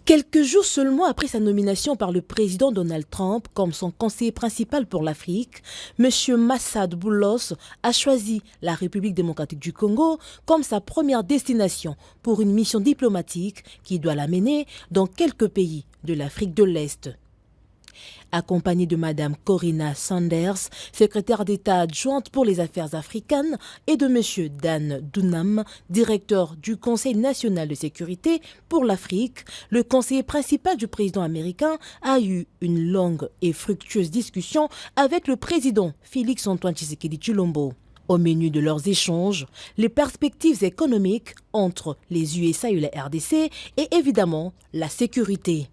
Quelques jours seulement après sa nomination par le président Donald Trump comme son conseiller principal pour l'Afrique, M. Massad Boulos a choisi la République démocratique du Congo comme sa première destination pour une mission diplomatique qui doit l'amener dans quelques pays de l'Afrique de l'Est. Accompagnée de Mme Corinna Sanders, secrétaire d'État adjointe pour les affaires africaines, et de M. Dan Dunham, directeur du Conseil national de sécurité pour l'Afrique, le conseiller principal du président américain a eu une longue et fructueuse discussion avec le président Félix-Antoine Tshisekedi Tshilombo. Au menu de leurs échanges, les perspectives économiques entre les USA et la RDC et évidemment la sécurité.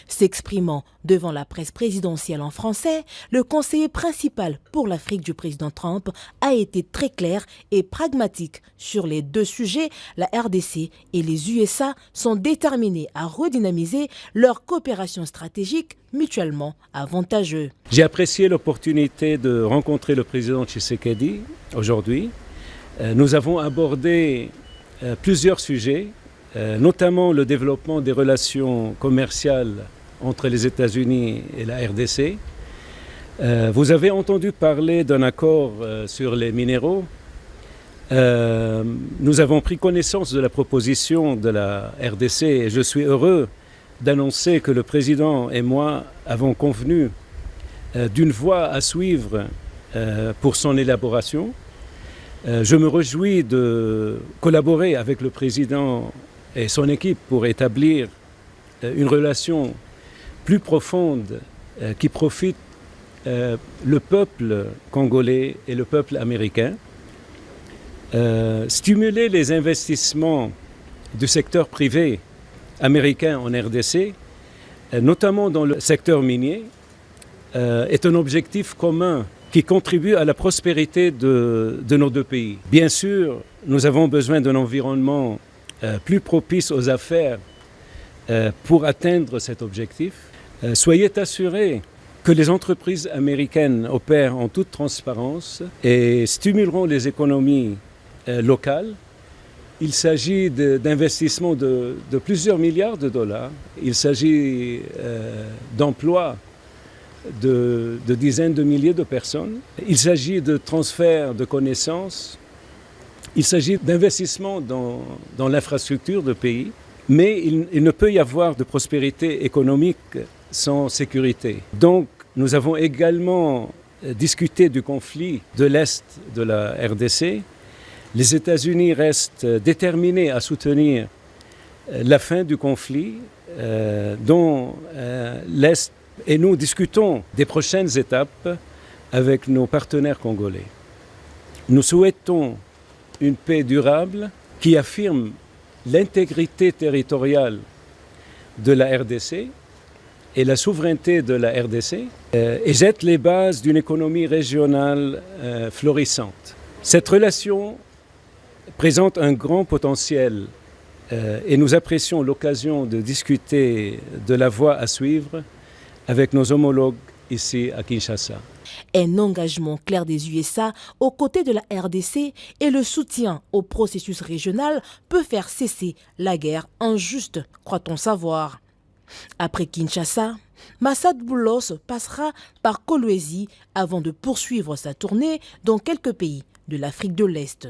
S'exprimant devant la presse présidentielle en français, le conseiller principal pour l'Afrique du président Trump a été très clair et pragmatique sur les deux sujets. La RDC et les USA sont déterminés à redynamiser leur coopération stratégique mutuellement avantageuse. J'ai apprécié l'opportunité de rencontrer le président Tshisekedi aujourd'hui. Nous avons abordé plusieurs sujets, notamment le développement des relations commerciales entre les États-Unis et la RDC. Vous avez entendu parler d'un accord sur les minéraux. Nous avons pris connaissance de la proposition de la RDC et je suis heureux d'annoncer que le président et moi avons convenu d'une voie à suivre pour son élaboration. Je me réjouis de collaborer avec le président et son équipe pour établir une relation plus profonde qui profite le peuple congolais et le peuple américain. Stimuler les investissements du secteur privé américain en RDC, notamment dans le secteur minier, est un objectif commun qui contribue à la prospérité de nos deux pays. Bien sûr, nous avons besoin d'un environnement plus propice aux affaires pour atteindre cet objectif. Soyez assurés que les entreprises américaines opèrent en toute transparence et stimuleront les économies locales. Il s'agit d'investissements de plusieurs milliards de dollars. Il s'agit d'emplois de dizaines de milliers de personnes. Il s'agit de transferts de connaissances. Il s'agit d'investissements dans l'infrastructure du pays, mais il ne peut y avoir de prospérité économique sans sécurité. Donc, nous avons également discuté du conflit de l'Est de la RDC. Les États-Unis restent déterminés à soutenir la fin du conflit dont l'Est, et nous discutons des prochaines étapes avec nos partenaires congolais. Nous souhaitons une paix durable qui affirme l'intégrité territoriale de la RDC et la souveraineté de la RDC et jette les bases d'une économie régionale florissante. Cette relation présente un grand potentiel et nous apprécions l'occasion de discuter de la voie à suivre avec nos homologues ici à Kinshasa. Un engagement clair des USA aux côtés de la RDC et le soutien au processus régional peut faire cesser la guerre injuste, croit-on savoir. Après Kinshasa, Massad Boulos passera par Kolwezi avant de poursuivre sa tournée dans quelques pays de l'Afrique de l'Est.